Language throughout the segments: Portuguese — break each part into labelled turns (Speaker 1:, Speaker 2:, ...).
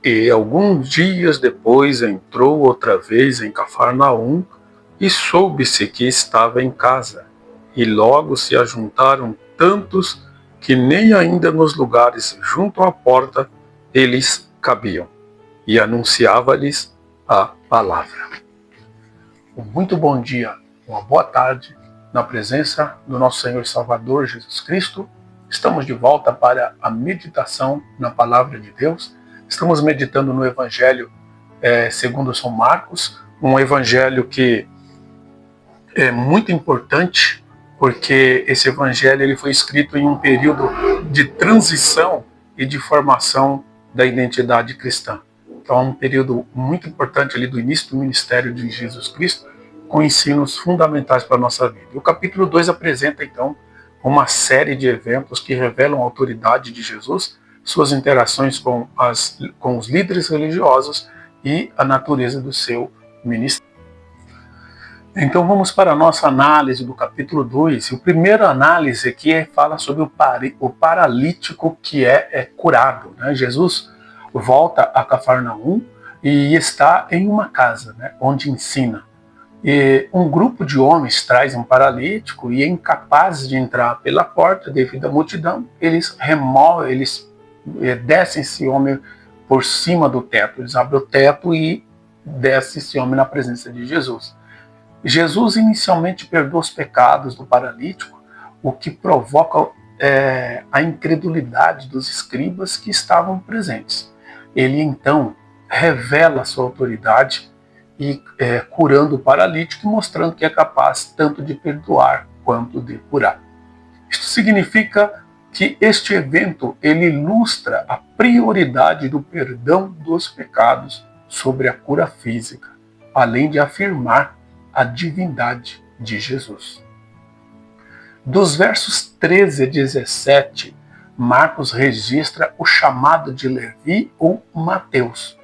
Speaker 1: E alguns dias depois entrou outra vez em Cafarnaum e soube-se que estava em casa. E logo se ajuntaram tantos que nem ainda nos lugares junto à porta eles cabiam. E anunciava-lhes a palavra. Um muito bom dia, uma boa tarde, na presença do nosso Senhor e Salvador Jesus Cristo. Estamos de volta para a meditação na palavra de Deus. Estamos meditando no Evangelho segundo São Marcos, um evangelho que é muito importante, porque esse evangelho ele foi escrito em um período de transição e de formação da identidade cristã. Então é um período muito importante ali do início do ministério de Jesus Cristo, com ensinos fundamentais para a nossa vida. E o capítulo 2 apresenta então uma série de eventos que revelam a autoridade de Jesus, suas interações com os líderes religiosos e a natureza do seu ministério. Então vamos para a nossa análise do capítulo 2. E a primeira análise aqui fala sobre o paralítico que é curado. Né? Jesus volta a Cafarnaum e está em uma casa, né, onde ensina. E um grupo de homens traz um paralítico e, incapazes de entrar pela porta devido à multidão, eles descem esse homem por cima do teto. Eles abrem o teto e descem esse homem na presença de Jesus. Jesus inicialmente perdoa os pecados do paralítico, o que provoca a incredulidade dos escribas que estavam presentes. Ele então revela a sua autoridade e curando o paralítico e mostrando que é capaz tanto de perdoar quanto de curar. Isso significa que este evento ele ilustra a prioridade do perdão dos pecados sobre a cura física, além de afirmar a divindade de Jesus. Dos versos 13 a 17, Marcos registra o chamado de Levi ou Mateus.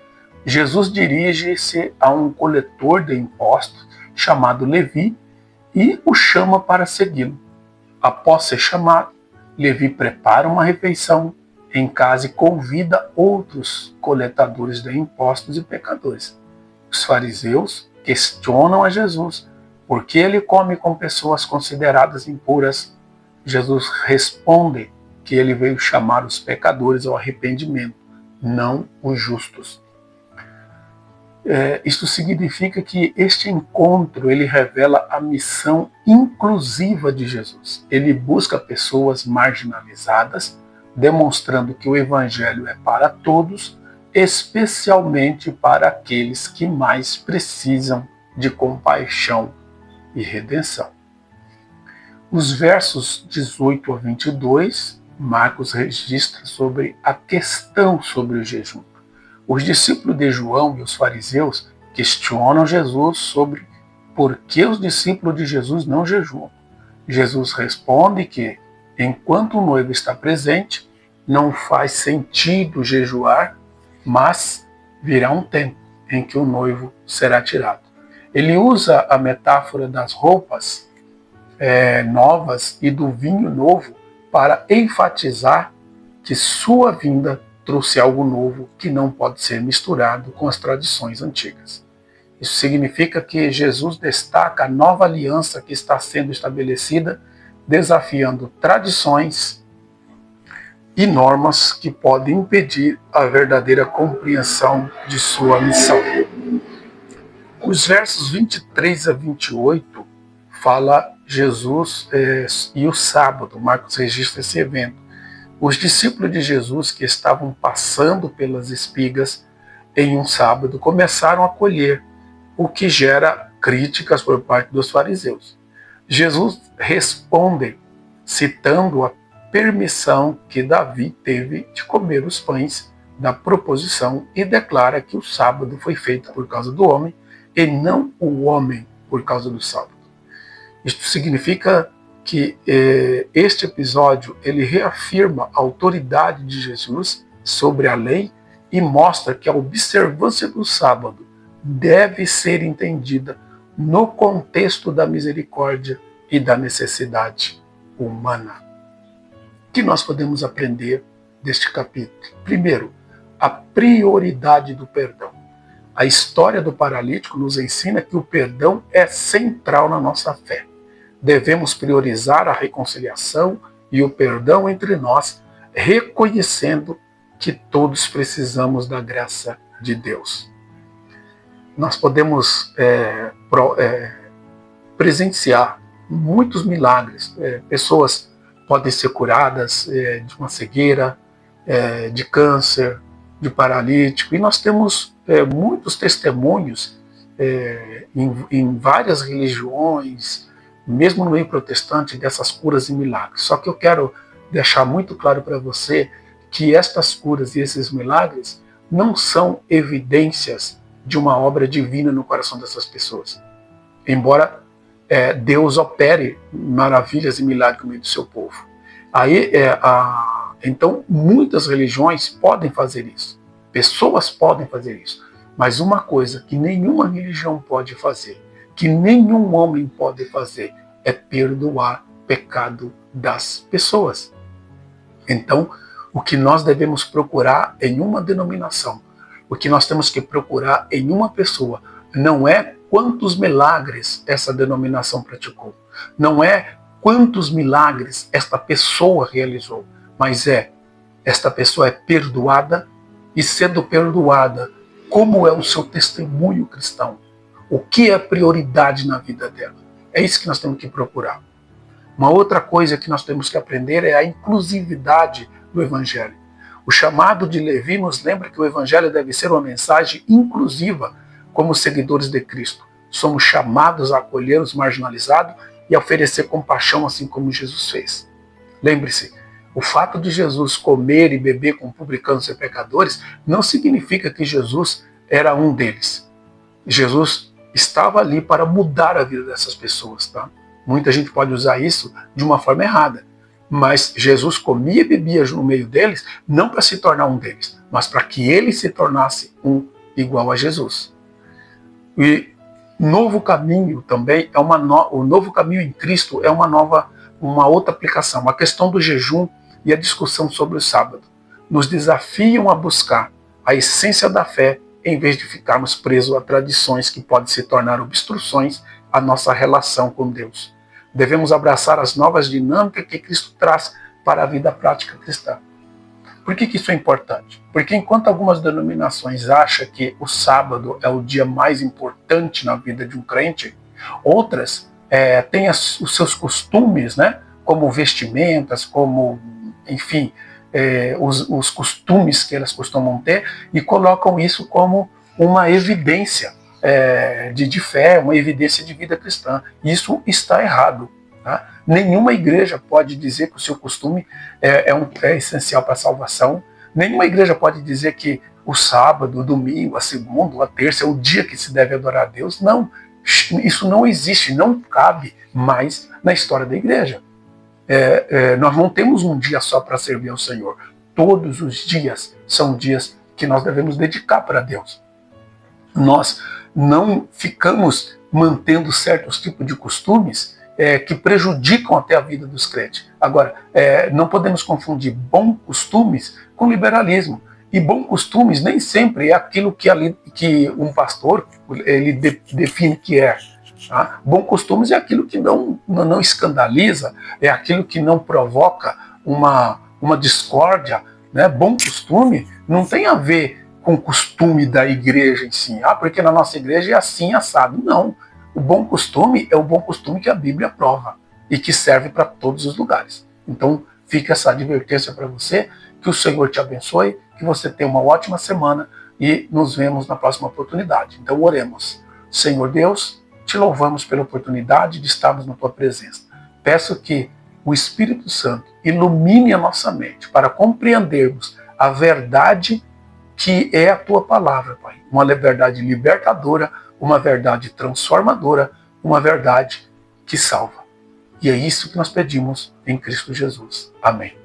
Speaker 1: Jesus dirige-se a um coletor de impostos chamado Levi e o chama para segui-lo. Após ser chamado, Levi prepara uma refeição em casa e convida outros coletadores de impostos e pecadores. Os fariseus questionam a Jesus por que ele come com pessoas consideradas impuras. Jesus responde que ele veio chamar os pecadores ao arrependimento, não os justos. Isso significa que este encontro ele revela a missão inclusiva de Jesus. Ele busca pessoas marginalizadas, demonstrando que o evangelho é para todos, especialmente para aqueles que mais precisam de compaixão e redenção. Os versos 18 a 22, Marcos registra sobre a questão sobre o jejum. Os discípulos de João e os fariseus questionam Jesus sobre por que os discípulos de Jesus não jejuam. Jesus responde que, enquanto o noivo está presente, não faz sentido jejuar, mas virá um tempo em que o noivo será tirado. Ele usa a metáfora das roupas novas e do vinho novo para enfatizar que sua vinda trouxe algo novo que não pode ser misturado com as tradições antigas. Isso significa que Jesus destaca a nova aliança que está sendo estabelecida, desafiando tradições e normas que podem impedir a verdadeira compreensão de sua missão. Os versos 23 a 28 fala Jesus e o sábado. Marcos registra esse evento. Os discípulos de Jesus que estavam passando pelas espigas em um sábado começaram a colher, o que gera críticas por parte dos fariseus. Jesus responde citando a permissão que Davi teve de comer os pães da proposição e declara que o sábado foi feito por causa do homem e não o homem por causa do sábado. Isto significa que este episódio ele reafirma a autoridade de Jesus sobre a lei e mostra que a observância do sábado deve ser entendida no contexto da misericórdia e da necessidade humana. O que nós podemos aprender deste capítulo? Primeiro, a prioridade do perdão. A história do paralítico nos ensina que o perdão é central na nossa fé. Devemos priorizar a reconciliação e o perdão entre nós, reconhecendo que todos precisamos da graça de Deus. Nós podemos presenciar muitos milagres. Pessoas podem ser curadas de uma cegueira, de câncer, de paralítico. E nós temos muitos testemunhos em várias religiões, mesmo no meio protestante, dessas curas e milagres. Só que eu quero deixar muito claro para você que estas curas e esses milagres não são evidências de uma obra divina no coração dessas pessoas. Embora Deus opere maravilhas e milagres no meio do seu povo. Então, muitas religiões podem fazer isso. Pessoas podem fazer isso. Mas uma coisa que nenhuma religião pode fazer, que nenhum homem pode fazer, é perdoar o pecado das pessoas. Então, o que nós devemos procurar em uma denominação, o que nós temos que procurar em uma pessoa, não é quantos milagres essa denominação praticou, não é quantos milagres esta pessoa realizou, mas esta pessoa é perdoada, e sendo perdoada, como é o seu testemunho cristão? O que é prioridade na vida dela? É isso que nós temos que procurar. Uma outra coisa que nós temos que aprender é a inclusividade do Evangelho. O chamado de Levi nos lembra que o Evangelho deve ser uma mensagem inclusiva como seguidores de Cristo. Somos chamados a acolher os marginalizados e a oferecer compaixão assim como Jesus fez. Lembre-se, o fato de Jesus comer e beber com publicanos e pecadores não significa que Jesus era um deles. Jesus estava ali para mudar a vida dessas pessoas, tá? Muita gente pode usar isso de uma forma errada, mas Jesus comia e bebia no meio deles, não para se tornar um deles, mas para que ele se tornasse um igual a Jesus. E novo caminho também o novo caminho em Cristo é uma outra aplicação. A questão do jejum e a discussão sobre o sábado nos desafiam a buscar a essência da fé em vez de ficarmos presos a tradições que podem se tornar obstruções à nossa relação com Deus. Devemos abraçar as novas dinâmicas que Cristo traz para a vida prática cristã. Por que isso é importante? Porque enquanto algumas denominações acham que o sábado é o dia mais importante na vida de um crente, outras têm os seus costumes, né? Como vestimentas, como, enfim, os costumes que elas costumam ter, e colocam isso como uma evidência de fé, uma evidência de vida cristã. Isso está errado. Tá? Nenhuma igreja pode dizer que o seu costume é essencial para a salvação. Nenhuma igreja pode dizer que o sábado, o domingo, a segunda, a terça é o dia que se deve adorar a Deus. Não, isso não existe, não cabe mais na história da igreja. Nós não temos um dia só para servir ao Senhor. Todos os dias são dias que nós devemos dedicar para Deus. Nós não ficamos mantendo certos tipos de costumes que prejudicam até a vida dos crentes. Agora, não podemos confundir bons costumes com liberalismo. E bons costumes nem sempre é aquilo que um pastor ele define que é. Tá? Bom costumes é aquilo que não escandaliza, é aquilo que não provoca uma discórdia. Né? Bom costume não tem a ver com o costume da igreja em si. Porque na nossa igreja é assim, assado. Não. O bom costume é o bom costume que a Bíblia aprova e que serve para todos os lugares. Então, fica essa advertência para você, que o Senhor te abençoe, que você tenha uma ótima semana e nos vemos na próxima oportunidade. Então, oremos. Senhor Deus, te louvamos pela oportunidade de estarmos na tua presença. Peço que o Espírito Santo ilumine a nossa mente para compreendermos a verdade que é a tua palavra, Pai. Uma verdade libertadora, uma verdade transformadora, uma verdade que salva. E é isso que nós pedimos em Cristo Jesus. Amém.